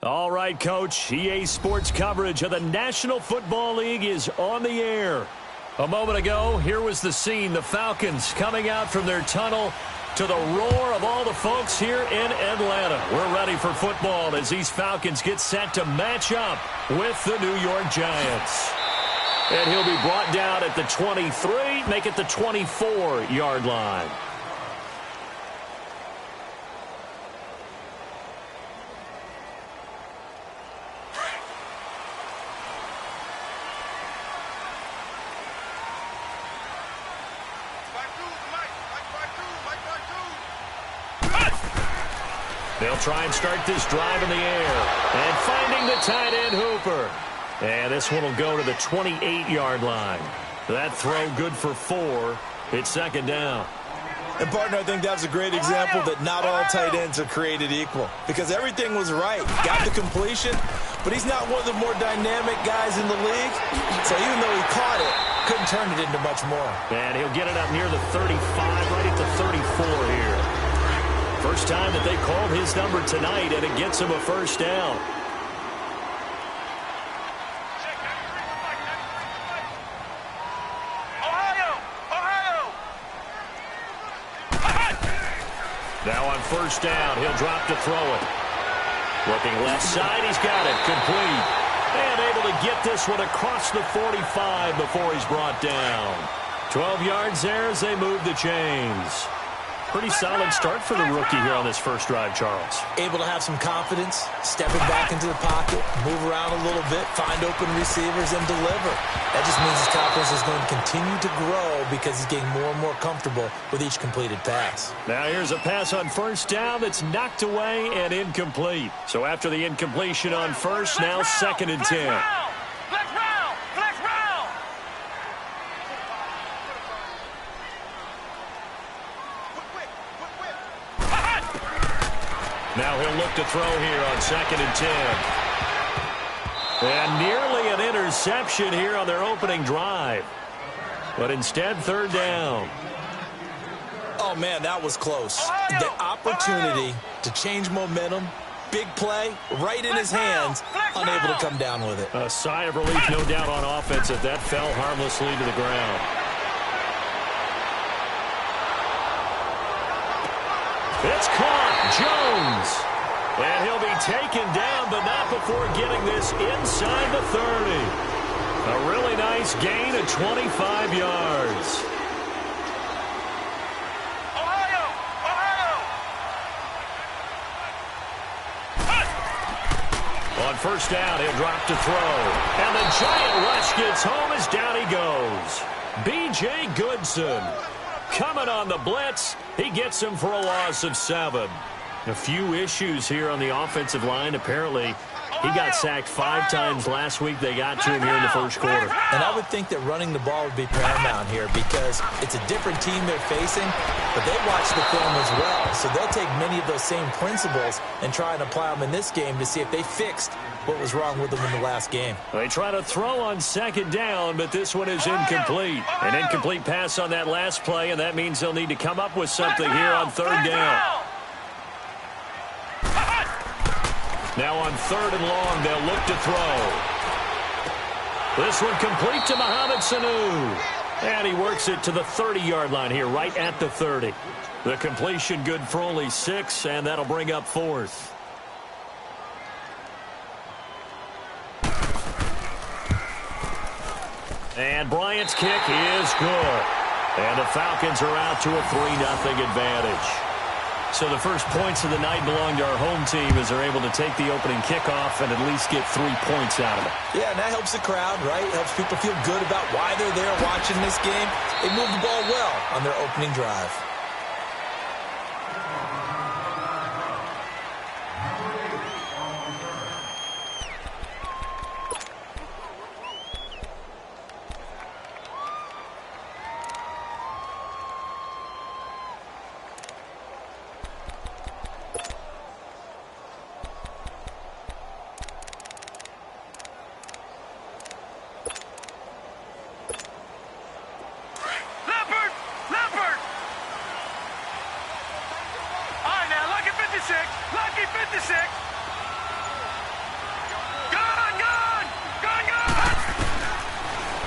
All right, Coach. EA Sports coverage of the National Football League is on the air. A moment ago, here was the scene. The Falcons coming out from their tunnel to the roar of all the folks here in Atlanta. We're ready for football as these Falcons get set to match up with the New York Giants. And he'll be brought down at the 23, make it the 24-yard line. They'll try and start this drive in the air. And finding the tight end, Hooper. And this one will go to the 28-yard line. That throw good for 4. It's second down. And, partner, I think that's a great example that not all tight ends are created equal. Because everything was right. Got the completion, but he's not one of the more dynamic guys in the league. So even though he caught it, couldn't turn it into much more. And he'll get it up near the 35, right at the 34 here. First time that they called his number tonight, and it gets him a first down. Now on first down, he'll drop to throw it. Looking left side, he's got it. Complete. And able to get this one across the 45 before he's brought down. 12 yards there as they move the chains. Pretty solid start for the rookie here on this first drive, Charles. Able to have some confidence, stepping back into the pocket, move around a little bit, find open receivers, and deliver. That just means his confidence is going to continue to grow because he's getting more and more comfortable with each completed pass. Now here's a pass on first down that's knocked away and incomplete. So after the incompletion on first, now second and 10. Now he'll look to throw here on second and 10. And nearly an interception here on their opening drive. But instead, third down. Oh, man, that was close. The opportunity to change momentum, big play, right in his hands, unable to come down with it. A sigh of relief, no doubt, on offense if that fell harmlessly to the ground. It's caught. Jones. And he'll be taken down, but not before getting this inside the 30. A really nice gain of 25 yards. On first down, he'll drop to throw. And the giant rush gets home as down he goes. B.J. Goodson. Coming on the blitz, he gets him for a loss of 7. A few issues here on the offensive line. Apparently, he got sacked 5 times last week. They got to him here in the first quarter. And I would think that running the ball would be paramount here because it's a different team they're facing, but they watch the film as well. So they'll take many of those same principles and try and apply them in this game to see if they fixed what was wrong with them in the last game. They try to throw on second down, but this one is incomplete. An incomplete pass on that last play, and that means they'll need to come up with something here on third down. Now on third and long, they'll look to throw. This one complete to Mohamed Sanu. And he works it to the 30-yard line here, right at the 30. The completion good for only 6, and that'll bring up fourth. And Bryant's kick is good. And the Falcons are out to a 3-0 advantage. So the first points of the night belong to our home team as they're able to take the opening kickoff and at least get 3 points out of it. Yeah, and that helps the crowd, right? Helps people feel good about why they're there watching this game. They moved the ball well on their opening drive.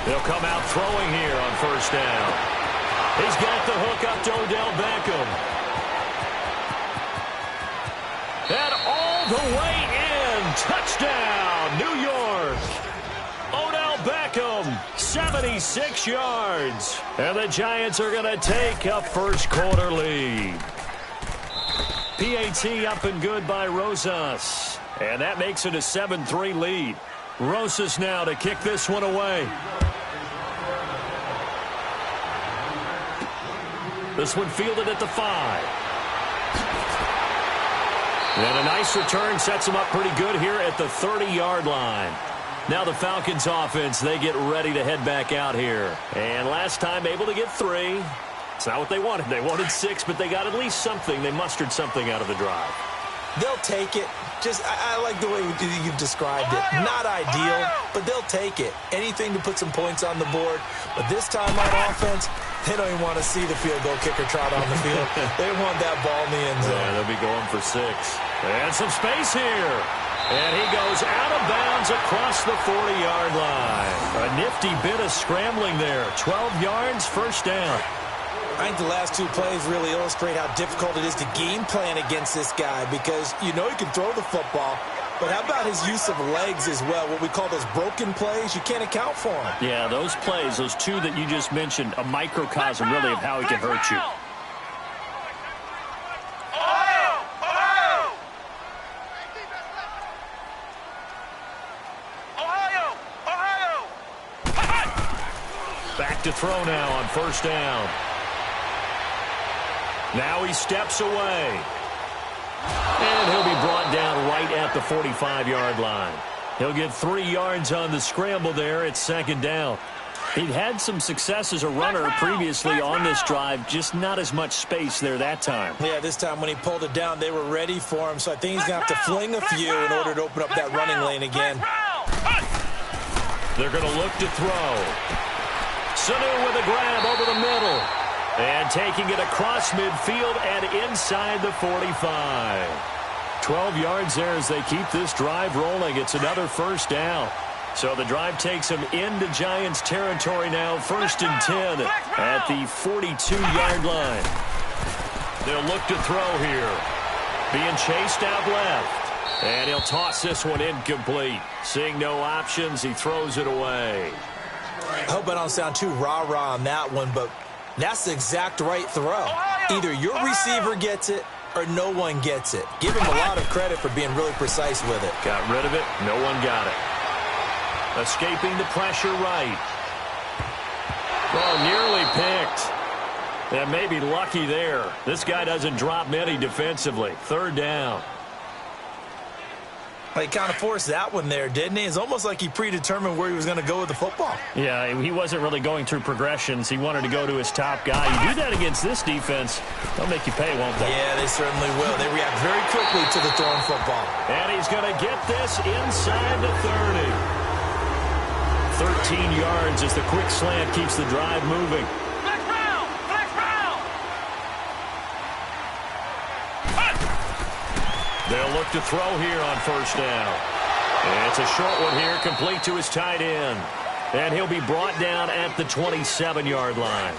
They'll come out throwing here on first down. He's got the hook up to Odell Beckham. And all the way in. Touchdown, New York. Odell Beckham, 76 yards. And the Giants are going to take a first quarter lead. PAT up and good by Rosas. And that makes it a 7-3 lead. Rosas now to kick this one away. This one fielded at the 5. And a nice return sets them up pretty good here at the 30-yard line. Now the Falcons offense, they get ready to head back out here. And last time able to get 3. It's not what they wanted. They wanted 6, but they got at least something. They mustered something out of the drive. They'll take it. I like the way you've described it. Not ideal, but they'll take it. Anything to put some points on the board. But this time on offense, they don't even want to see the field goal kicker trot on the field. They want that ball in the end zone. Yeah, they'll be going for 6. And some space here. And he goes out of bounds across the 40-yard line. A nifty bit of scrambling there. 12 yards, first down. I think the last 2 plays really illustrate how difficult it is to game plan against this guy because you know he can throw the football, but how about his use of legs as well, what we call those broken plays? You can't account for them. Yeah, those plays, those 2 that you just mentioned, a microcosm really of how he can hurt you. Back to throw now on first down. Now he steps away. And he'll be brought down right at the 45-yard line. He'll get 3 yards on the scramble there at second down. He'd had some success as a runner previously on this drive, just not as much space there that time. Yeah, this time when he pulled it down, they were ready for him, so I think he's going to have to fling a few in order to open up that running lane again. They're going to look to throw. Sanu with a grab over the middle. And taking it across midfield and inside the 45. 12 yards there as they keep this drive rolling. It's another first down. So the drive takes them into Giants territory now. 1st and 10 at the 42-yard line. They'll look to throw here. Being chased out left. And he'll toss this one incomplete. Seeing no options, he throws it away. I hope I don't sound too rah-rah on that one, but that's the exact right throw. Either your receiver gets it or no one gets it. Give him a lot of credit for being really precise with it. Got rid of it. No one got it. Escaping the pressure right. Oh, nearly picked. And maybe lucky there. This guy doesn't drop many defensively. 3rd down. He kind of forced that one there, didn't he? It's almost like he predetermined where he was going to go with the football. Yeah, he wasn't really going through progressions. He wanted to go to his top guy. You do that against this defense, they'll make you pay, won't they? Yeah, they certainly will. They react very quickly to the thrown football. And he's going to get this inside the 30. 13 yards as the quick slant keeps the drive moving. They'll look to throw here on first down. And it's a short one here, complete to his tight end. And he'll be brought down at the 27-yard line.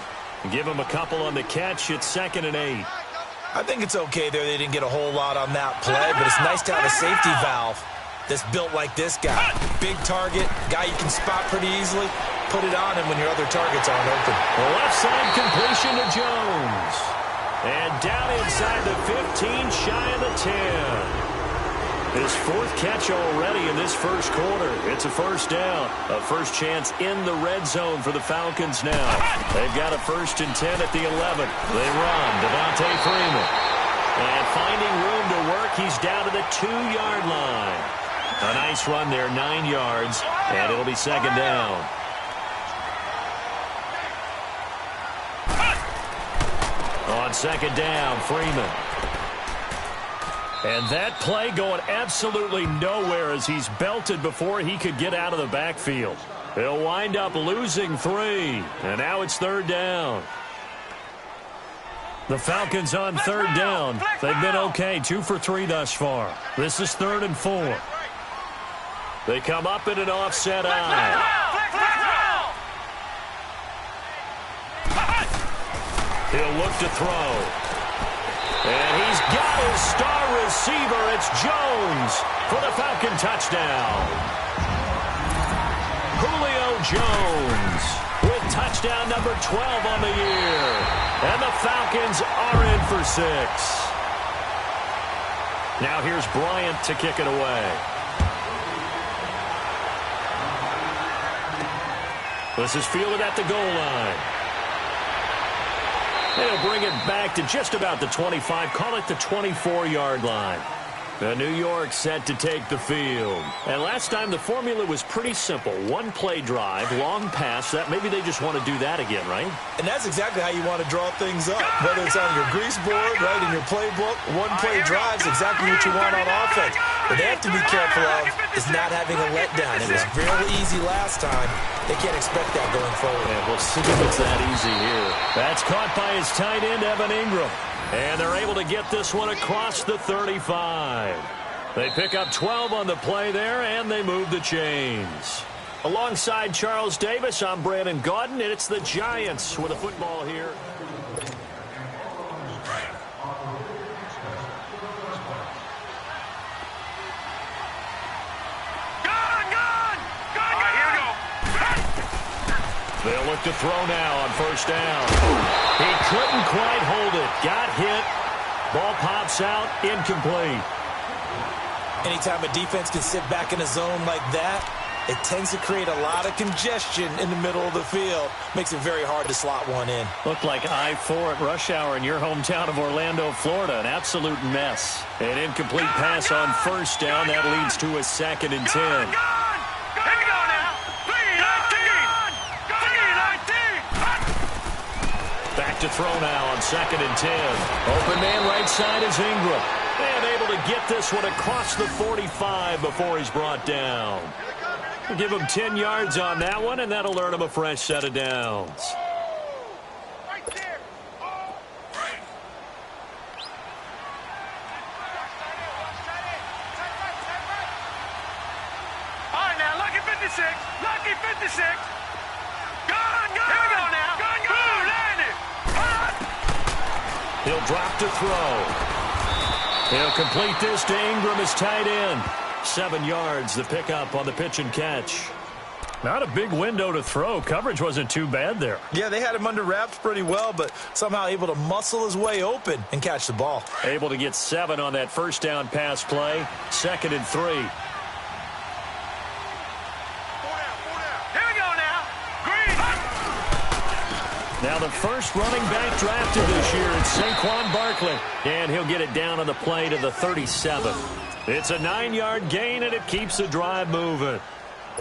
Give him a couple on the catch. It's 2nd and 8. I think it's okay there. They didn't get a whole lot on that play, but it's nice to have a safety valve that's built like this guy. Big target, guy you can spot pretty easily. Put it on him when your other targets aren't open. The left side completion to Jones. And down inside the 15, shy of the 10. His 4th catch already in this first quarter. It's a first down. A first chance in the red zone for the Falcons now. They've got a 1st and 10 at the 11. They run. Devontae Freeman. And finding room to work, he's down to the 2-yard line. A nice run there, 9 yards. And it'll be 2nd down. On 2nd down, Freeman. And that play going absolutely nowhere as he's belted before he could get out of the backfield. He'll wind up losing 3. And now it's 3rd down. The Falcons on 3rd down. They've been okay, 2 for 3 thus far. This is 3rd and 4. They come up in an offset eye. He'll look to throw. And he's got his star receiver. It's Jones for the Falcon touchdown. Julio Jones with touchdown number 12 on the year. And the Falcons are in for 6. Now here's Bryant to kick it away. This is fielded at the goal line. They'll bring it back to just about the 25. Call it the 24-yard line. The New York set to take the field. And last time the formula was pretty simple. One play drive, long pass. That maybe they just want to do that again, right? And that's exactly how you want to draw things up. Whether it's on your grease board, right, in your playbook, one play drive is exactly what you want on offense. What they have to be careful of is not having a letdown. It was very easy last time. They can't expect that going forward. Yeah, we'll see if it's that easy here. That's caught by his tight end, Evan Ingram. And they're able to get this one across the 35. They pick up 12 on the play there, and they move the chains. Alongside Charles Davis, I'm Brandon Gaudin, and it's the Giants with a football here. They'll look to throw now on first down. He couldn't quite hold it. Got hit. Ball pops out. Incomplete. Anytime a defense can sit back in a zone like that, it tends to create a lot of congestion in the middle of the field. Makes it very hard to slot one in. Looked like I-4 at rush hour in your hometown of Orlando, Florida. An absolute mess. An incomplete pass on first down. That leads to a 2nd and 10. Back to throw now on 2nd and 10. Open man right side is Ingram. And able to get this one across the 45 before he's brought down. We'll give him 10 yards on that one, and that'll earn him a fresh set of downs. All right, now, lucky 56. Lucky 56. Gone. Here we go now. Gone. Landed. He'll drop to throw. He'll complete this to Ingram, his tight end. 7 yards, the pickup on the pitch and catch. Not a big window to throw. Coverage wasn't too bad there. Yeah, they had him under wraps pretty well, but somehow able to muscle his way open and catch the ball. Able to get 7 on that first down pass play. 2nd and 3. Now the first running back drafted this year is Saquon Barkley. And he'll get it down on the play to the 37. It's a 9-yard gain, and it keeps the drive moving.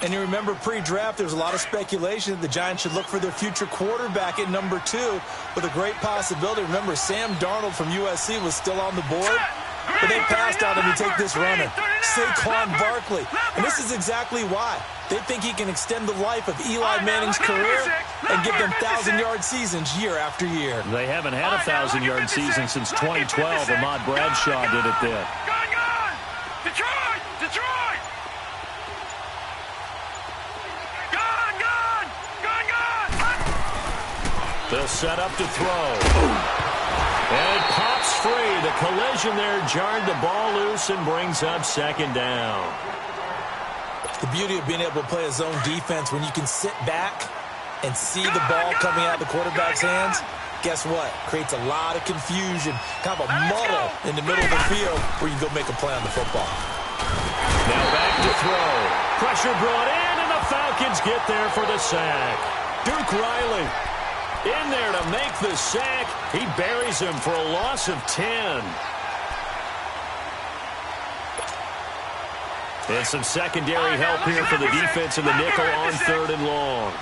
And you remember pre-draft, there was a lot of speculation that the Giants should look for their future quarterback at number 2 with a great possibility. Remember, Sam Darnold from USC was still on the board, but they passed on him to take this runner, Saquon Barkley. And this is exactly why. They think he can extend the life of Eli Manning's career and give them 1,000-yard seasons year after year. They haven't had a 1,000-yard season since 2012. Ahmad Bradshaw did it then. Detroit! They'll set up to throw. And it pops free. The collision there jarred the ball loose and brings up 2nd down. The beauty of being able to play a zone defense when you can sit back and see the ball coming out of the quarterback's hands, guess what? Creates a lot of confusion, kind of a muddle in the middle of the field where you can go make a play on the football. Now back to throw. Pressure brought in, and the Falcons get there for the sack. Duke Riley in there to make the sack. He buries him for a loss of 10. And some secondary help here for the defense in the nickel on 3rd and long.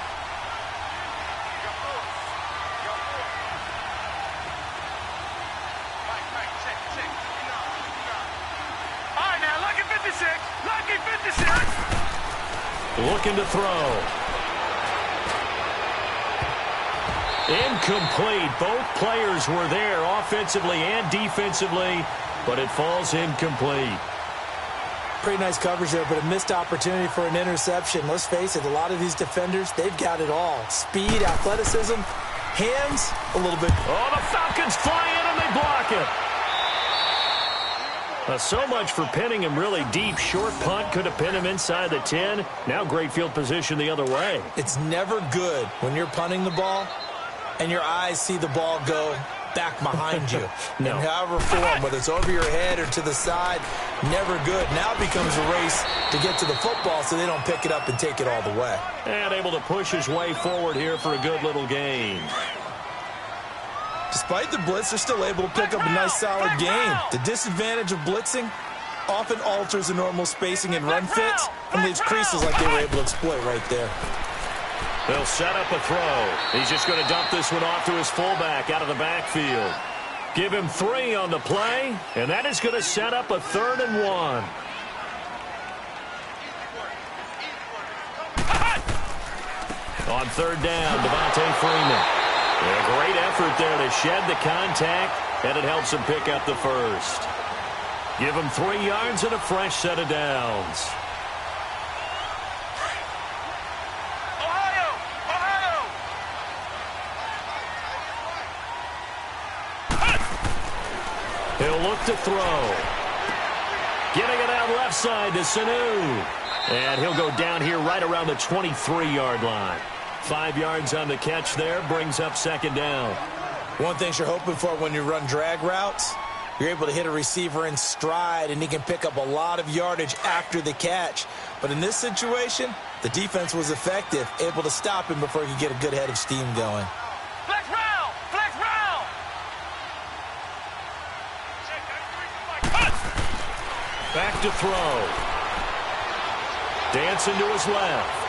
All right, now, lucky 56. Lucky 56. Looking to throw. Incomplete. Both players were there offensively and defensively, but it falls incomplete. Pretty nice coverage there, but a missed opportunity for an interception. Let's face it, a lot of these defenders, they've got it all. Speed, athleticism, Hands, a little bit. Oh, the Falcons fly in and they block it. So much for pinning him really deep. Short punt could have pinned him inside the 10. Now great field position the other way. It's never good when you're punting the ball and your eyes see the ball go back behind you. No. In however form, whether it's over your head or to the side, never good. Now it becomes a race to get to the football so they don't pick it up and take it all the way. And able to push his way forward here for a good little gain. Despite the blitz, they're still able to pick up a nice solid gain. The disadvantage of blitzing often alters the normal spacing and run fits and leaves creases like they were able to exploit right there. They'll set up a throw. He's just going to dump this one off to his fullback out of the backfield. Give him 3 on the play, and that is going to set up a 3rd and 1. On 3rd down, Devontae Freeman. A great effort there to shed the contact, and it helps him pick up the first. Give him 3 yards and a fresh set of downs. He'll look to throw. Getting it out left side to Sanu. And he'll go down here right around the 23-yard line. 5 yards on the catch there, brings up 2nd down. One thing you're hoping for when you run drag routes, you're able to hit a receiver in stride, and he can pick up a lot of yardage after the catch. But in this situation, the defense was effective, able to stop him before he could get a good head of steam going. Flex round! Flex round! Back to throw. Dancing to his left.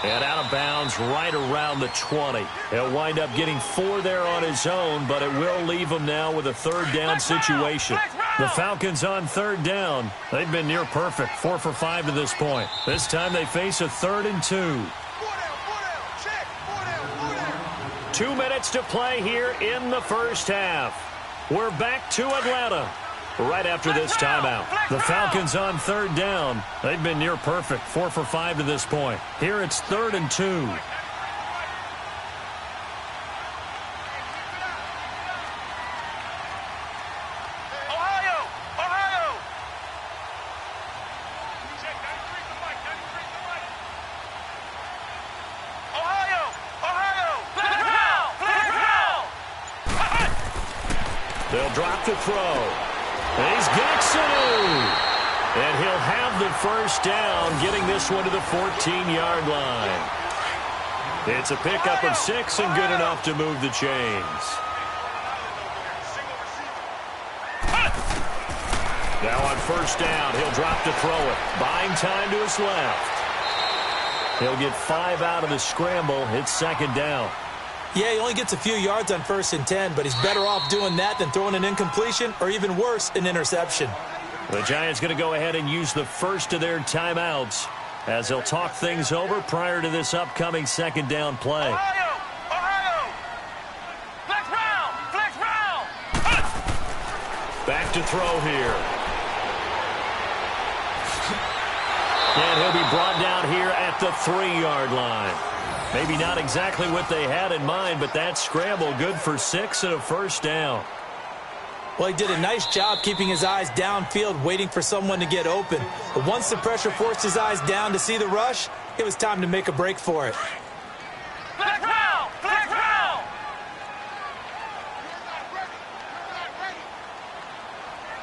And out of bounds right around the 20. He'll wind up getting 4 there on his own, but it will leave him now with a 3rd down situation. The Falcons on 3rd down. They've been near perfect, 4 for 5 to this point. This time they face a 3rd and 2. 2 minutes to play here in the first half. We're back to Atlanta right after this timeout. The Falcons on 3rd down. They've been near perfect, 4 for 5 to this point. Here it's 3rd and 2. They'll drop the throw. And he's got Sanu. And he'll have the first down, getting this one to the 14-yard line. It's a pickup of 6 and good enough to move the chains. Now on 1st down, he'll drop to throw it. Buying time to his left. He'll get 5 out of the scramble. It's 2nd down. Yeah, he only gets a few yards on 1st and 10, but he's better off doing that than throwing an incompletion or even worse, an interception. The Giants going to go ahead and use the first of their timeouts as they'll talk things over prior to this upcoming 2nd down play. Flex round! Flex round! Back to throw here. And he'll be brought down here at the 3-yard line. Maybe not exactly what they had in mind, but that scramble good for 6 and a 1st down. Well, he did a nice job keeping his eyes downfield, waiting for someone to get open. But once the pressure forced his eyes down to see the rush, it was time to make a break for it. Flex round! Flex round!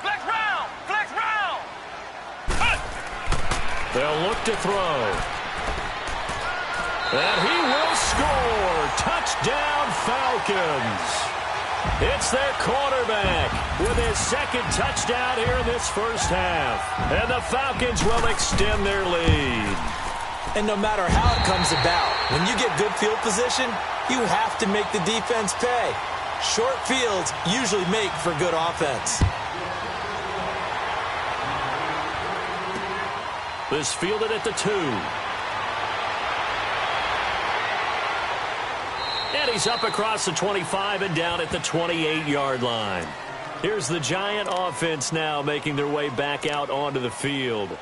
Flex round! Flex round! They'll look to throw. And he will score. Touchdown, Falcons. It's their quarterback with his 2nd touchdown here in this first half. And the Falcons will extend their lead. And no matter how it comes about, when you get good field position, you have to make the defense pay. Short fields usually make for good offense. This fielded at the 2. And he's up across the 25 and down at the 28-yard line. Here's the Giant offense now making their way back out onto the field.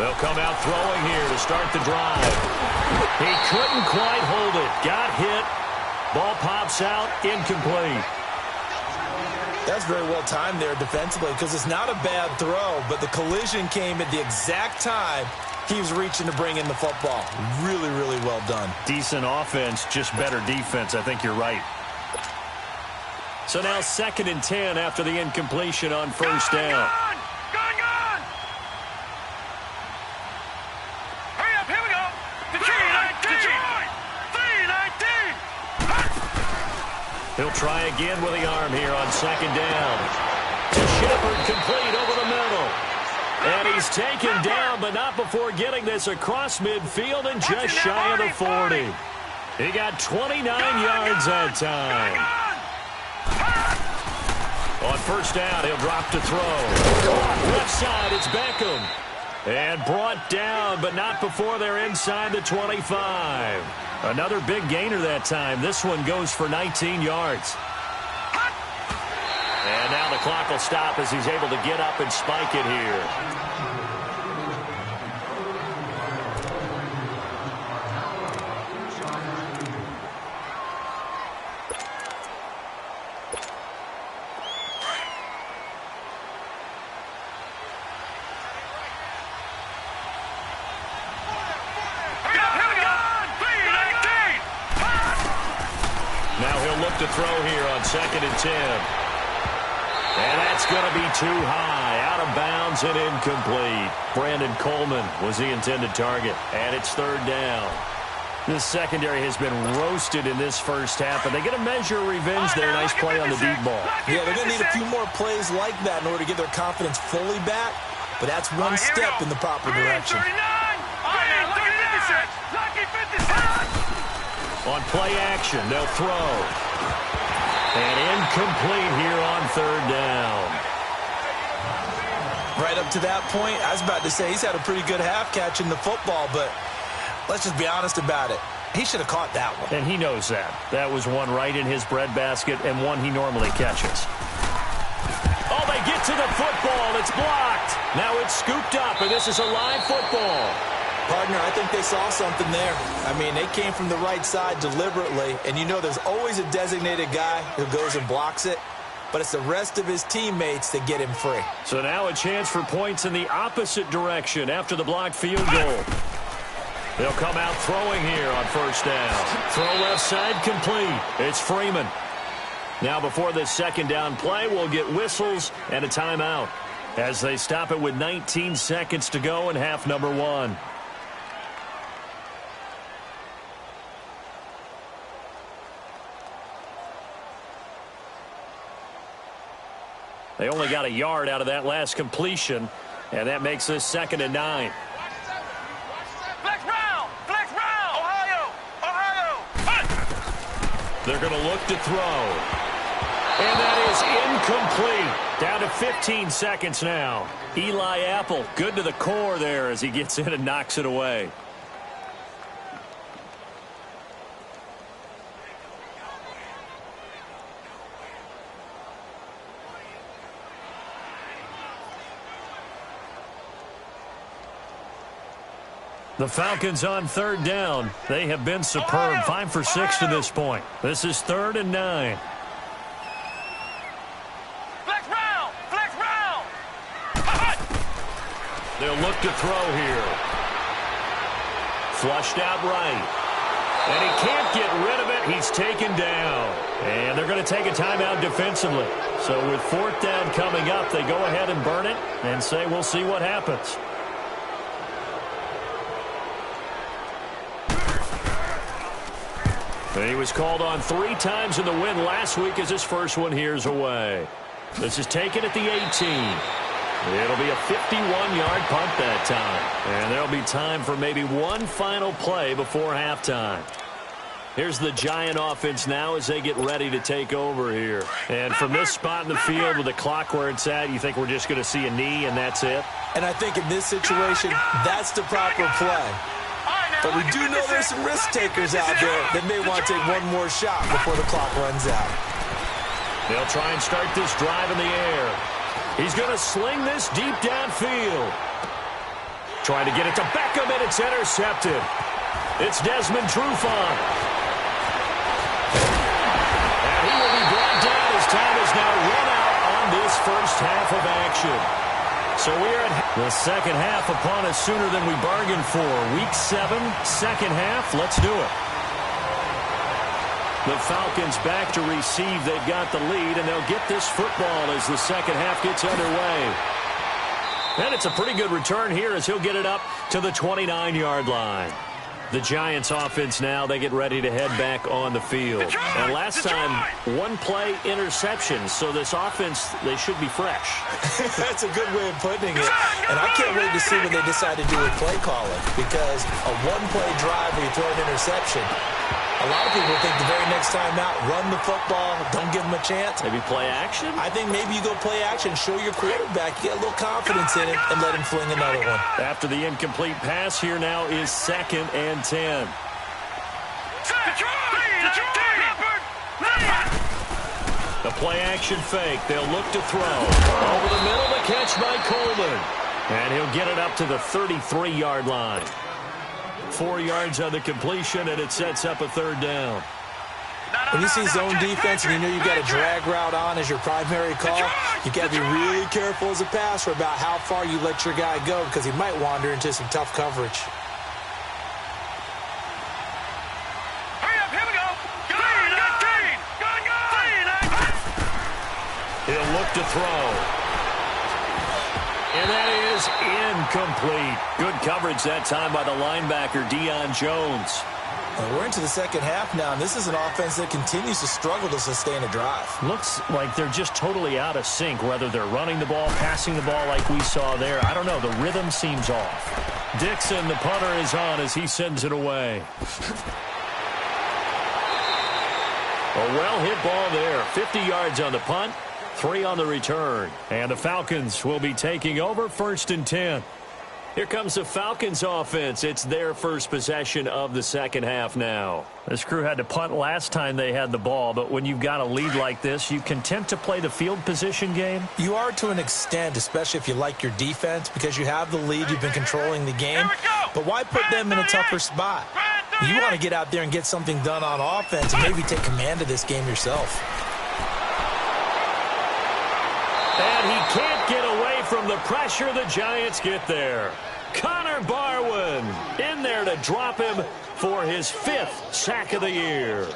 They'll come out throwing here to start the drive. He couldn't quite hold it. Got hit. Ball pops out, incomplete. That's very well timed there defensively because it's not a bad throw, but the collision came at the exact time he was reaching to bring in the football. Really, really well done. Decent offense, just better defense. I think you're right. So now 2nd and 10 after the incompletion on first down. Gone! Hurry up, here we go. Detroit! 3-19! He'll try again with the arm here on 2nd down. To Shepard, complete over the middle. And he's taken down, but not before getting this across midfield and just shy of the 40. He got 29 yards that time. On first down, he'll drop to throw. Left side, it's Beckham. And brought down, but not before they're inside the 25. Another big gainer that time. This one goes for 19 yards. And now the clock will stop as he's able to get up and spike it here. Now he'll look to throw here on 2nd and 10. And that's going to be too high, out of bounds and incomplete. Brandon Coleman was the intended target, and it's 3rd down. This secondary has been roasted in this first half, and they get a measure of revenge there. Nice play on the deep ball. Yeah, they're going to need a few more plays like that in order to get their confidence fully back, but that's one step in the proper direction. On play action, they'll throw. And incomplete here on 3rd down. Right up to that point, I was about to say he's had a pretty good half catching the football, but let's just be honest about it. He should have caught that one. And he knows that. That was one right in his breadbasket and one he normally catches. Oh, they get to the football. It's blocked. Now it's scooped up, and this is a live football. Partner, I think they saw something there. I mean, they came from the right side deliberately, and you know there's always a designated guy who goes and blocks it, but it's the rest of his teammates that get him free. So now a chance for points in the opposite direction after the blocked field goal. They'll come out throwing here on first down. Throw left side complete. It's Freeman. Now before this 2nd down play, we'll get whistles and a timeout as they stop it with 19 seconds to go in half number 1. They only got a yard out of that last completion, and that makes this 2nd and 9. Flex round, Ohio. They're going to look to throw. And that is incomplete. Down to 15 seconds now. Eli Apple, good to the core there as he gets in and knocks it away. The Falcons on 3rd down. They have been superb. 5 for 6 to this point. This is 3rd and 9. Flex round. They'll look to throw here. Flushed out right. And he can't get rid of it. He's taken down. And they're going to take a timeout defensively. So with 4th down coming up, they go ahead and burn it and say we'll see what happens. And he was called on 3 times in the win last week as his first one here's away. This is taken at the 18. It'll be a 51-yard punt that time. And there'll be time for maybe one final play before halftime. Here's the Giant offense now as they get ready to take over here. And from this spot in the field with the clock where it's at, you think we're just going to see a knee and that's it? And I think in this situation, that's the proper play. But we do know there's some risk takers out there that may want to take one more shot before the clock runs out. They'll try and start this drive in the air. He's going to sling this deep downfield. Trying to get it to Beckham, and it's intercepted. It's Desmond Trufant. And he will be brought down as time is now run out on this first half of action. So we're at the second half upon us sooner than we bargained for. Week 7, second half. Let's do it. The Falcons back to receive. They've got the lead, and they'll get this football as the second half gets underway. And it's a pretty good return here as he'll get it up to the 29-yard line. The Giants offense now, they get ready to head back on the field. And last time, one play interception. So this offense, they should be fresh. That's a good way of putting it. And I can't wait to see what they decide to do with play calling. Because a one-play drive where you throw an interception, a lot of people think the very next time out, run the football, don't give them a chance. Maybe play action? I think maybe you go play action, show your quarterback, get a little confidence in it, and let him fling another one. After the incomplete pass, here now is 2nd and 10. The play action fake. They'll look to throw. Over the middle, the catch by Coleman. And he'll get it up to the 33-yard line. 4 yards on the completion, and it sets up a 3rd down. When you see zone defense and you know you've got a drag route on as your primary call, you've got to be really careful as a passer about how far you let your guy go because he might wander into some tough coverage. Hurry up, here we go. He'll look to throw. And that is incomplete. Good coverage that time by the linebacker, Deion Jones. We're into the second half now, and this is an offense that continues to struggle to sustain a drive. Looks like they're just totally out of sync, whether they're running the ball, passing the ball like we saw there. I don't know. The rhythm seems off. Dixon, the punter, is on as he sends it away. A well-hit ball there. 50 yards on the punt. 3 on the return. And the Falcons will be taking over 1st and 10. Here comes the Falcons offense. It's their first possession of the second half now. This crew had to punt last time they had the ball, but when you've got a lead like this, you content to play the field position game? You are to an extent, especially if you like your defense, because you have the lead, you've been controlling the game. But why put them in a tougher spot? You want to get out there and get something done on offense and maybe take command of this game yourself. And he can't get away from the pressure. The Giants get there. Connor Barwin in there to drop him for his 5th sack of the year.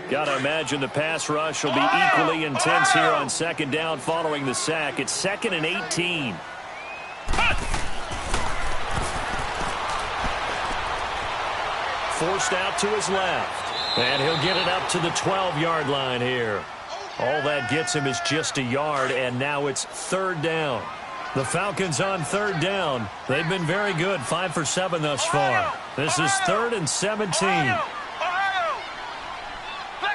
Got to imagine the pass rush will be equally intense here on 2nd down following the sack. It's 2nd and 18. Forced out to his left. And he'll get it up to the 12-yard line here. All that gets him is just a yard, and now it's 3rd down. The Falcons on 3rd down. They've been very good, 5 for 7 thus far. This is 3rd and 17. Flex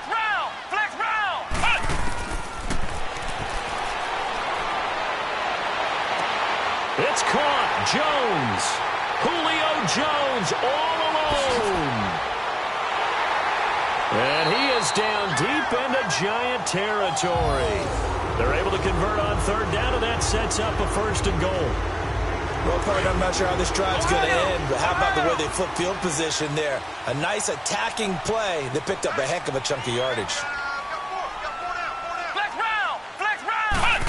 round! Flex round! It's caught. Jones. Julio Jones all alone. And he is down deep into Giant territory. They're able to convert on 3rd down, and that sets up a 1st and goal. Well, Park, I'm not sure how this drive's going to end, but how about the way they flip field position there? A nice attacking play that picked up a heck of a chunk of yardage. Flex round! Flex round!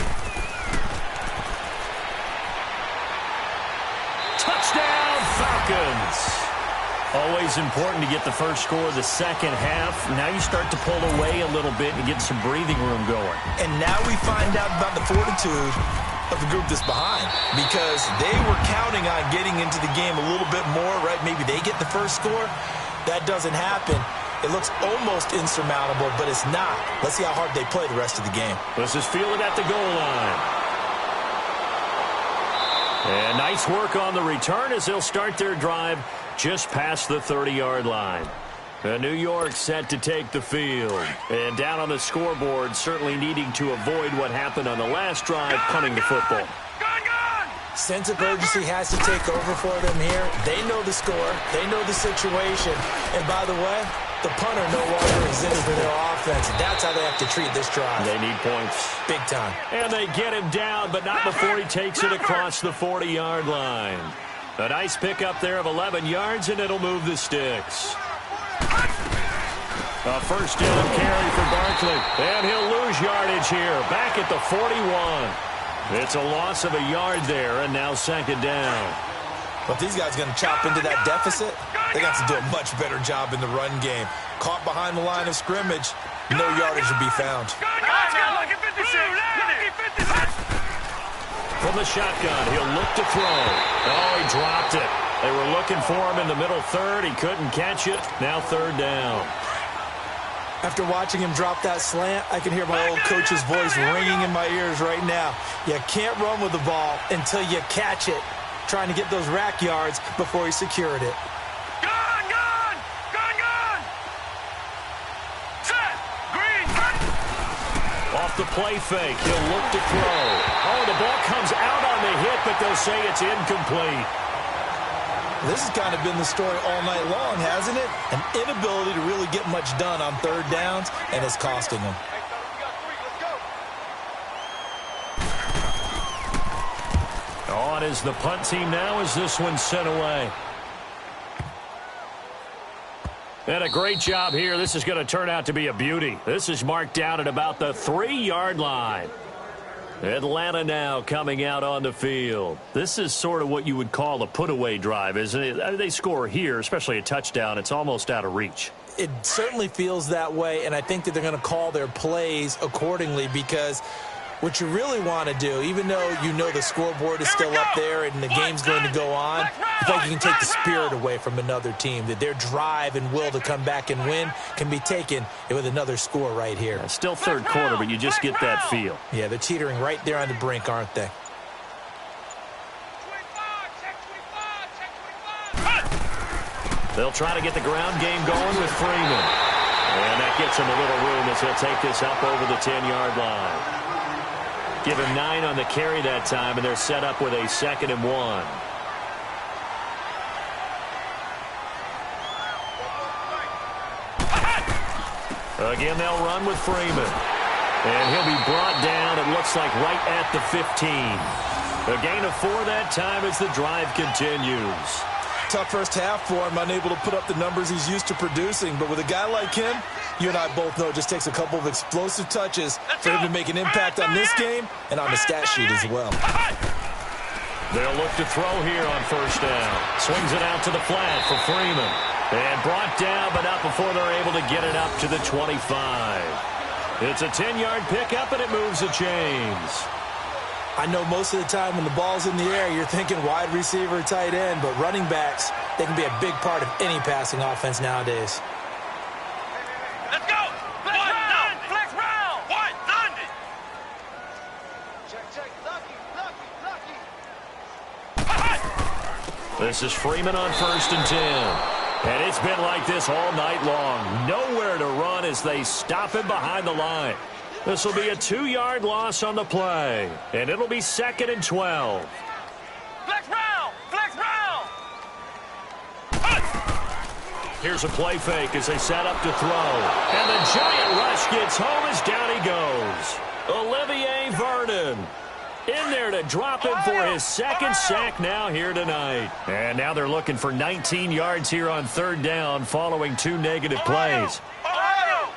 Touchdown, Falcons. Always important to get the first score of the second half. Now you start to pull away a little bit and get some breathing room going. And now we find out about the fortitude of the group that's behind, because they were counting on getting into the game a little bit more, right? Maybe they get the first score. That doesn't happen. It looks almost insurmountable, but it's not. Let's see how hard they play the rest of the game. This is fielded at the goal line. And nice work on the return as they'll start their drive just past the 30-yard line. New York set to take the field. And down on the scoreboard, certainly needing to avoid what happened on the last drive, punting the football. Sense of urgency has to take over for them here. They know the score. They know the situation. And by the way, The punter no longer exists for their offense. That's how they have to treat this drive. They need points. Big time. And they get him down, but not before he takes it across the 40-yard line. A nice pickup there of 11 yards, and it'll move the sticks. A first down carry for Barkley. And he'll lose yardage here. Back at the 41. It's a loss of a yard there, and now second down. But these guys going to chop into that deficit. They got to do a much better job in the run game. Caught behind the line of scrimmage, no yardage will be found. From the shotgun, he'll look to throw. Oh, he dropped it. They were looking for him in the middle third. He couldn't catch it. Now third down. After watching him drop that slant, I can hear my old coach's voice ringing in my ears right now. You can't run with the ball until you catch it. Trying to get those rack yards before he secured it. Off the play fake, he'll look to throw. Oh, the ball comes out on the hit, but they'll say it's incomplete. This has kind of been the story all night long, hasn't it? An inability to really get much done on third downs, and it's costing them. On is the punt team now as this one's sent away. And a great job here. This is going to turn out to be a beauty. This is marked down at about the 3-yard line. Atlanta now coming out on the field. This is sort of what you would call a put-away drive, isn't it? They score here, especially a touchdown. It's almost out of reach. It certainly feels that way, and I think that they're going to call their plays accordingly because what you really want to do, even though you know the scoreboard is still up there and the game's going to go on, I think you can take the spirit away from another team, that their drive and will to come back and win can be taken with another score right here. Yeah, still third quarter, but you just get that feel. Yeah, they're teetering right there on the brink, aren't they? They'll try to get the ground game going with Freeman. And that gets him a little room as he'll take this up over the 10-yard line. Give him 9 on the carry that time, and they're set up with a 2nd and 1. Again, they'll run with Freeman. And he'll be brought down, it looks like, right at the 15. A gain of 4 that time as the drive continues. Tough first half for him, unable to put up the numbers he's used to producing. But with a guy like him, you and I both know it just takes a couple of explosive touches for him to make an impact on this game and on the stat sheet as well. They'll look to throw here on first down. Swings it out to the flat for Freeman. And brought down, but not before they're able to get it up to the 25. It's a 10-yard pickup, and it moves the chains. I know most of the time when the ball's in the air, you're thinking wide receiver, tight end, but running backs, they can be a big part of any passing offense nowadays. Let's go! Flex round! What? London! Check. Lucky. This is Freeman on 1st and 10. And it's been like this all night long. Nowhere to run as they stop him behind the line. This will be a 2-yard loss on the play. And it'll be 2nd and 12. Flex round! Here's a play fake as they set up to throw. And the giant rush gets home as down he goes. Olivier Vernon in there to drop him for his 2nd sack now here tonight. And now they're looking for 19 yards here on 3rd down following 2 negative plays. Ohio!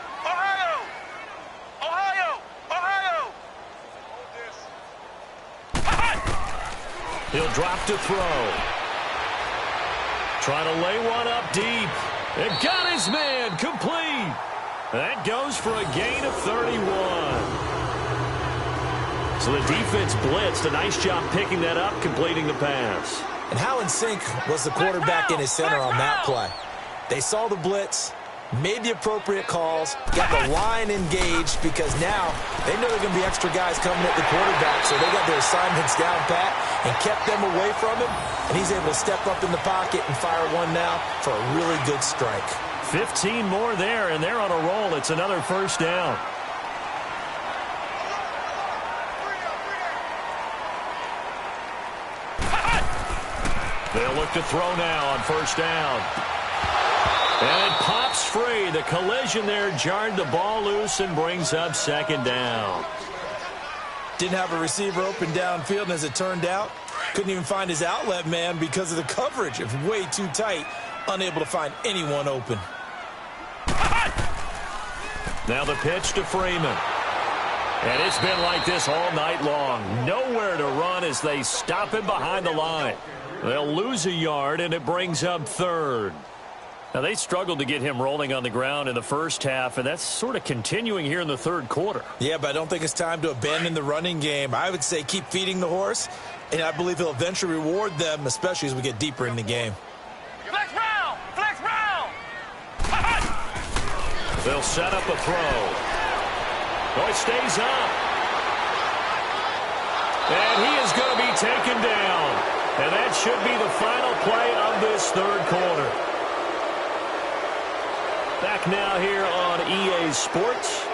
He'll drop to throw. Trying to lay one up deep. And got his man complete. That goes for a gain of 31. So the defense blitzed. A nice job picking that up, completing the pass. And how in sync was the quarterback and his center on that play? They saw the blitz, made the appropriate calls, got the line engaged because now they know they're going to be extra guys coming at the quarterback, so they got their assignments down pat and kept them away from him, and he's able to step up in the pocket and fire one now for a really good strike. 15 more there, and they're on a roll. It's another first down. They'll look to throw now on first down. And it pops free. The collision there jarred the ball loose and brings up second down. Didn't have a receiver open downfield, and as it turned out, couldn't even find his outlet man because of the coverage. It was way too tight, unable to find anyone open. Now the pitch to Freeman. And it's been like this all night long. Nowhere to run as they stop him behind the line. They'll lose a yard, and it brings up third. Now, they struggled to get him rolling on the ground in the first half, and that's sort of continuing here in the third quarter. Yeah, but I don't think it's time to abandon the running game. I would say keep feeding the horse, and I believe he'll eventually reward them, especially as we get deeper in the game. Flex round! Flex round! They'll set up a throw. Oh, it stays up. And he is going to be taken down. And that should be the final play of this third quarter. Back now here on EA Sports.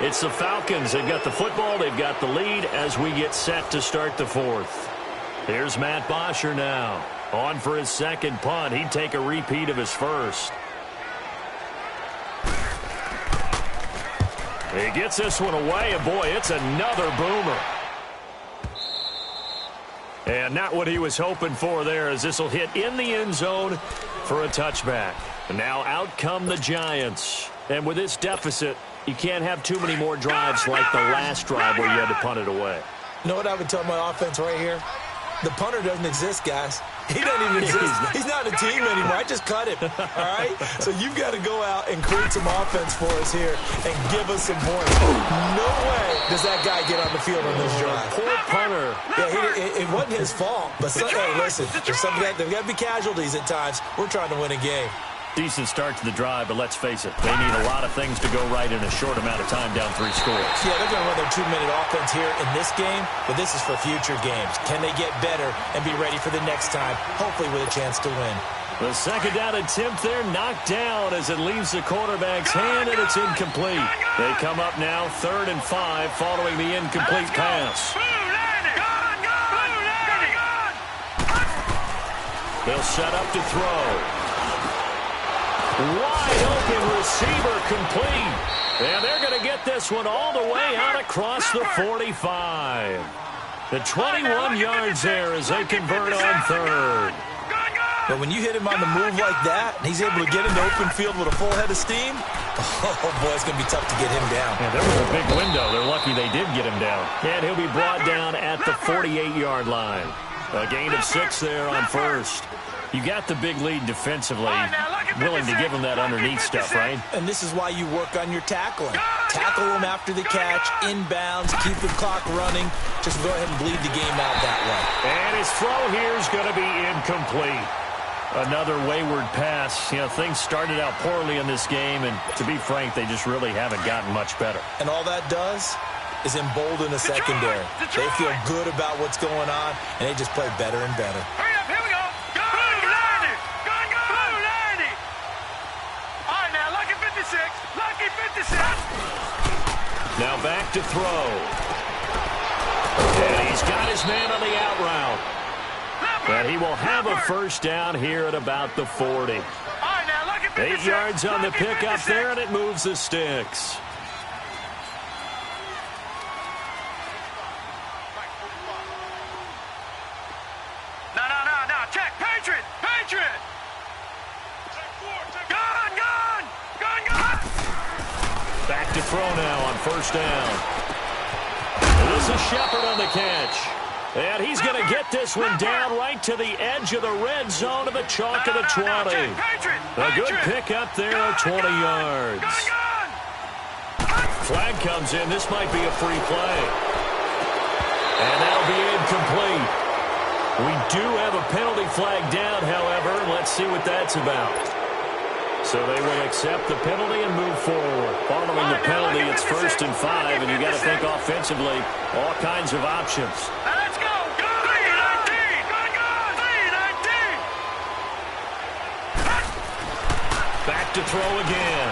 It's the Falcons. They've got the football. They've got the lead as we get set to start the fourth. Here's Matt Bosher now. On for his second punt. He'd take a repeat of his first. He gets this one away, and boy, it's another boomer. And not what he was hoping for there, as this will hit in the end zone for a touchback. And now out come the Giants. And with this deficit, you can't have too many more drives like the last drive where you had to punt it away. You know what I would tell my offense right here? The punter doesn't exist, guys. He doesn't even exist. He's not a team anymore. I just cut him, all right? So you've got to go out and create some offense for us here and give us some points. No way does that guy get on the field on this drive. Poor punter. Yeah, it wasn't his fault. But, hey, listen, there's got to be casualties at times. We're trying to win a game. Decent start to the drive, but let's face it, they need a lot of things to go right in a short amount of time down 3 scores. Yeah, they're going to run their 2-minute offense here in this game, but this is for future games. Can they get better and be ready for the next time, hopefully with a chance to win? The second down attempt there knocked down as it leaves the quarterback's hand, and it's incomplete. They come up now 3rd and 5 following the incomplete pass. They'll set up to throw. Wide open receiver complete. And they're going to get this one all the way out across the 45. The 21 yards there as they convert on 3rd. But when you hit him on the move like that, and he's able to get into open field with a full head of steam, oh, boy, it's going to be tough to get him down. Yeah, there was a big window. They're lucky they did get him down. And he'll be brought down at the 48-yard line. A gain of 6 there on 1st. You got the big lead defensively, willing to give them that underneath stuff, right? And this is why you work on your tackling. Tackle them after the catch, inbounds, keep the clock running. Just go ahead and bleed the game out that way. And his throw here is going to be incomplete. Another wayward pass. You know, things started out poorly in this game, and to be frank, they just really haven't gotten much better. And all that does is embolden the secondary. They feel good about what's going on, and they just play better and better. Now back to throw. And he's got his man on the out route. And he will have a first down here at about the 40. 8 yards on the pickup there, and it moves the sticks. No. Check. Patriot. Gun. Back to throw now on first down. And this is Shepard on the catch. And he's going to get this one down right to the edge of the red zone of the chalk of the 20. A good pickup there at 20 yards. Flag comes in. This might be a free play. And that'll be incomplete. We do have a penalty flag down, however. Let's see what that's about. So they will accept the penalty and move forward. Following the penalty, it's 1st and 5, and you got to think offensively, all kinds of options. Let's go. 3-19. Back to throw again.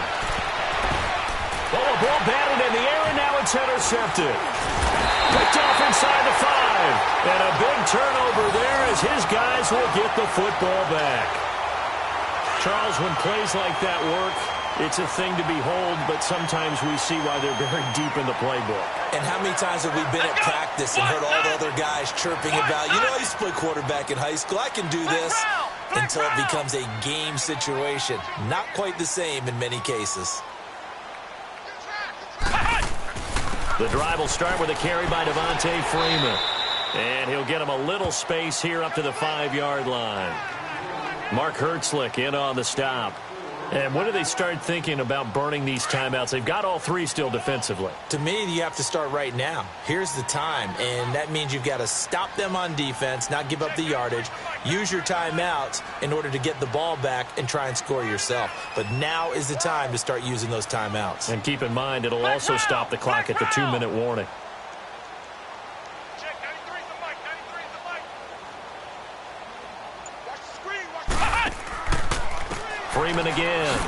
Oh, a ball batted in the air, and now it's intercepted. Picked off inside the 5. And a big turnover there as his guys will get the football back. Charles, when plays like that work, it's a thing to behold, but sometimes we see why they're very deep in the playbook. And how many times have we been at practice and heard all the other guys chirping about, you know, I used to play quarterback in high school, I can do this, until it becomes a game situation. Not quite the same in many cases. The drive will start with a carry by Devontae Freeman. And he'll get him a little space here up to the 5-yard line. Mark Hertzlick in on the stop. And when do they start thinking about burning these timeouts? They've got all three still defensively. To me, you have to start right now. Here's the time, and that means you've got to stop them on defense, not give up the yardage, use your timeouts in order to get the ball back and try and score yourself. But now is the time to start using those timeouts. And keep in mind, it'll also stop the clock at the 2-minute warning. Freeman again.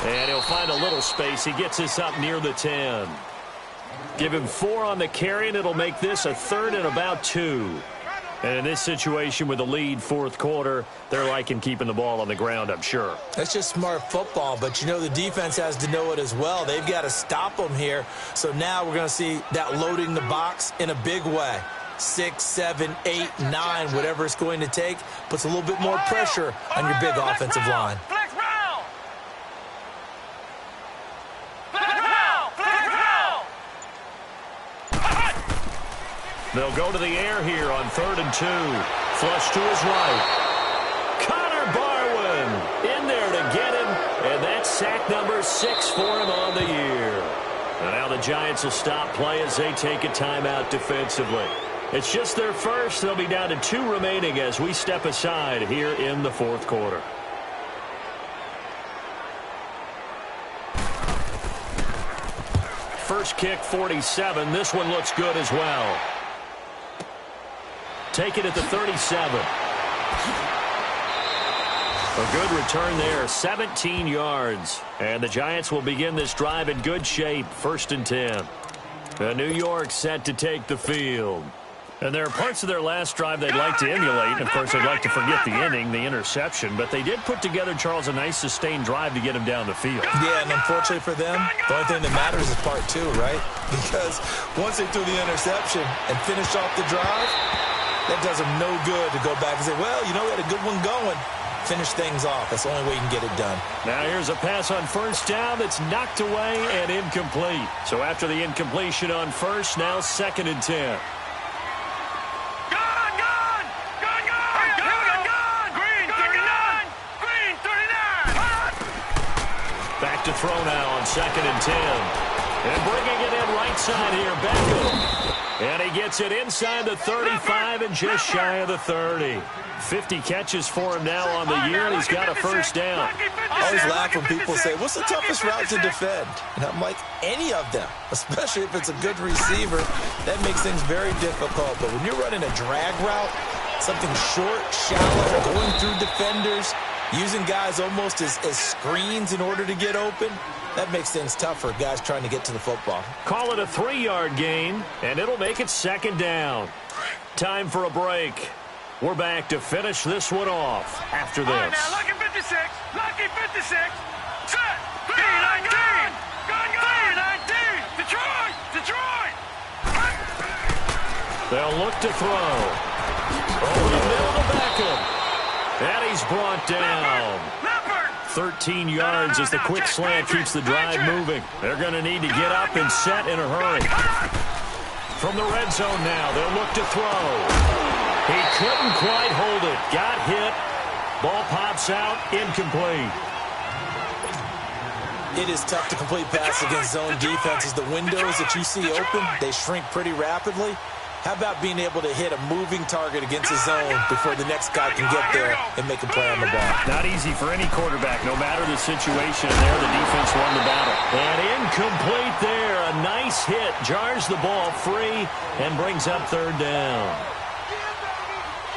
And he'll find a little space. He gets this up near the 10. Give him 4 on the carry, and it'll make this a 3rd and about 2. And in this situation with the lead fourth quarter, they're liking keeping the ball on the ground, I'm sure. That's just smart football, but you know the defense has to know it as well. They've got to stop them here. So now we're going to see that loading the box in a big way. 6, 7, 8, 9, whatever it's going to take, puts a little bit more pressure on your big offensive line. They'll go to the air here on 3rd and 2. Flush to his right. Connor Barwin in there to get him, and that's sack number 6 for him on the year. And now the Giants will stop play as they take a timeout defensively. It's just their first. They'll be down to 2 remaining as we step aside here in the fourth quarter. First kick, 47. This one looks good as well. Take it at the 37. A good return there, 17 yards. And the Giants will begin this drive in good shape, 1st and 10. New York set to take the field. And there are parts of their last drive they'd like to emulate. And, of course, they'd like to forget the inning, the interception. But they did put together, Charles, a nice sustained drive to get him down the field. Yeah, and unfortunately for them, the only thing that matters is part 2, right? Because once they threw the interception and finished off the drive, that does them no good to go back and say, well, you know, we had a good one going. Finish things off. That's the only way you can get it done. Now here's a pass on 1st down that's knocked away and incomplete. So after the incompletion on 1st, now 2nd and 10. Back to throw now on 2nd and 10. And bringing it in right side here, Beckham. And he gets it inside the 35 and just shy of the 30. 50 catches for him now on the year, and he's got a 1st down. I always laugh when people say, what's the toughest route to defend? And I'm like, any of them, especially if it's a good receiver. That makes things very difficult. But when you're running a drag route, something short, shallow, going through defenders, using guys almost as screens in order to get open, that makes things tough for guys trying to get to the football. Call it a 3-yard gain, and it'll make it 2nd down. Time for a break. We're back to finish this one off after this. All right, now, lucky 56. Lucky 56. Set. 319. Gun. 319. Detroit. Detroit. They'll look to throw. Over the middle to Beckham. And he's brought down. 13 yards as the quick slant keeps the drive moving. They're going to need to get up and set in a hurry. From the red zone now, they'll look to throw. He couldn't quite hold it. Got hit. Ball pops out. Incomplete. It is tough to complete pass against zone defenses. The windows that you see open, they shrink pretty rapidly. How about being able to hit a moving target against a zone before the next guy can get there and make a play on the ball? Not easy for any quarterback, no matter the situation. And there, the defense won the battle. And incomplete there. A nice hit. Jars the ball free and brings up 3rd down.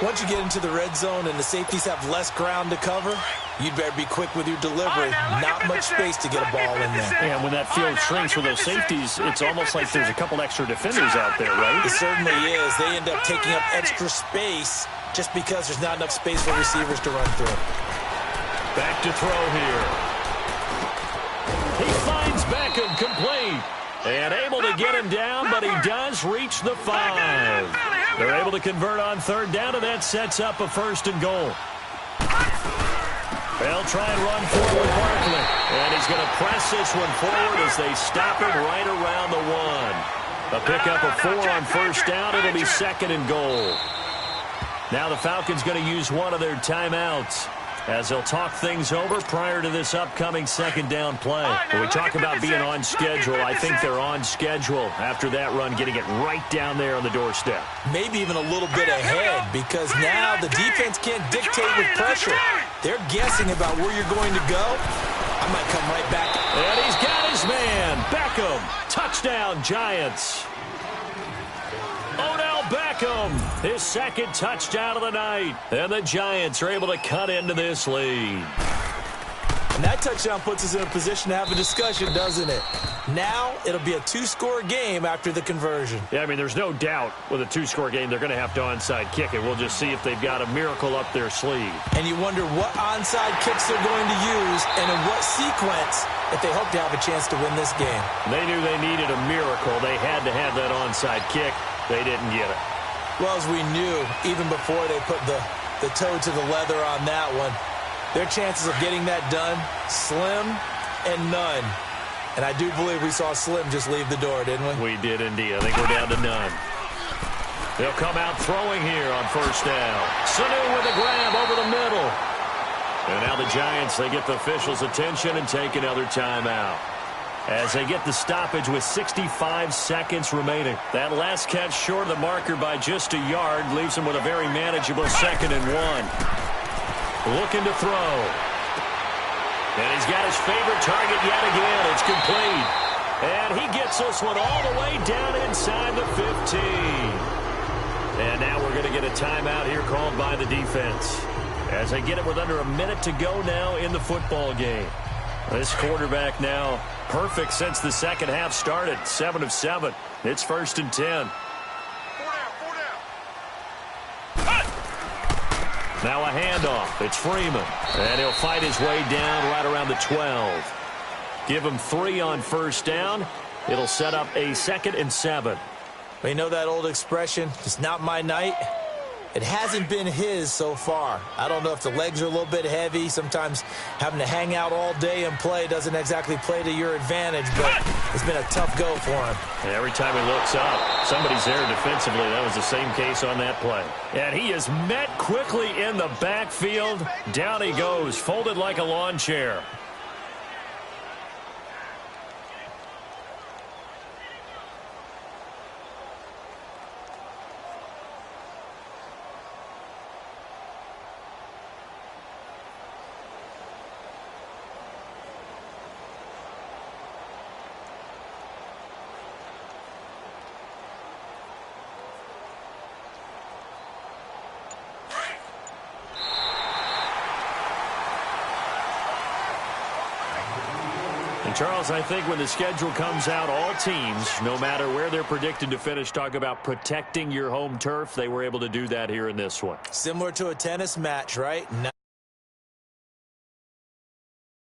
Once you get into the red zone and the safeties have less ground to cover, you'd better be quick with your delivery. Not much space to get a ball in there. And when that field shrinks with those safeties, it's almost like there's a couple extra defenders out there, right? It certainly is. They end up taking up extra space just because there's not enough space for receivers to run through. Back to throw here. He finds Beckham complete. And able to get him down, but he does reach the 5. They're able to convert on third down, and that sets up a 1st and goal. They'll try and run forward with Barkley. And he's going to press this one forward as they stop him right around the 1. A pickup of 4 on 1st down. It'll be 2nd and goal. Now the Falcons going to use one of their timeouts as they'll talk things over prior to this upcoming 2nd down play. When we talk about being on schedule, I think they're on schedule after that run, getting it right down there on the doorstep. Maybe even a little bit ahead, because now the defense can't dictate with pressure. They're guessing about where you're going to go. I might come right back. And he's got his man, Beckham. Touchdown, Giants. Odell Beckham, his 2nd touchdown of the night. And the Giants are able to cut into this lead. And that touchdown puts us in a position to have a discussion, doesn't it? Now it'll be a 2-score game after the conversion. Yeah, I mean, there's no doubt with a 2-score game they're going to have to onside kick it. We'll just see if they've got a miracle up their sleeve. And you wonder what onside kicks they're going to use and in what sequence if they hope to have a chance to win this game. They knew they needed a miracle. They had to have that onside kick. They didn't get it. Well, as we knew, even before they put the toe to the leather on that one, their chances of getting that done, slim and none. And I do believe we saw Slim just leave the door, didn't we? We did indeed. I think we're down to none. They'll come out throwing here on 1st down. Sanu with a grab over the middle. And now the Giants, they get the officials' attention and take another timeout as they get the stoppage with 65 seconds remaining. That last catch short of the marker by just a yard leaves them with a very manageable 2nd and 1. Looking to throw. And he's got his favorite target yet again. It's complete. And he gets this one all the way down inside the 15. And now we're going to get a timeout here called by the defense as they get it with under a minute to go now in the football game. This quarterback now perfect since the 2nd half started. 7 of 7. It's 1st and 10. Now a handoff. It's Freeman. And he'll fight his way down right around the 12. Give him 3 on 1st down. It'll set up a 2nd and 7. We know that old expression, it's not my night. It hasn't been his so far. I don't know if the legs are a little bit heavy. Sometimes having to hang out all day and play doesn't exactly play to your advantage, but it's been a tough go for him. And every time he looks up, somebody's there defensively. That was the same case on that play. And he is met quickly in the backfield. Down he goes, folded like a lawn chair. Charles, I think when the schedule comes out, all teams, no matter where they're predicted to finish, talk about protecting your home turf. They were able to do that here in this one. Similar to a tennis match, right?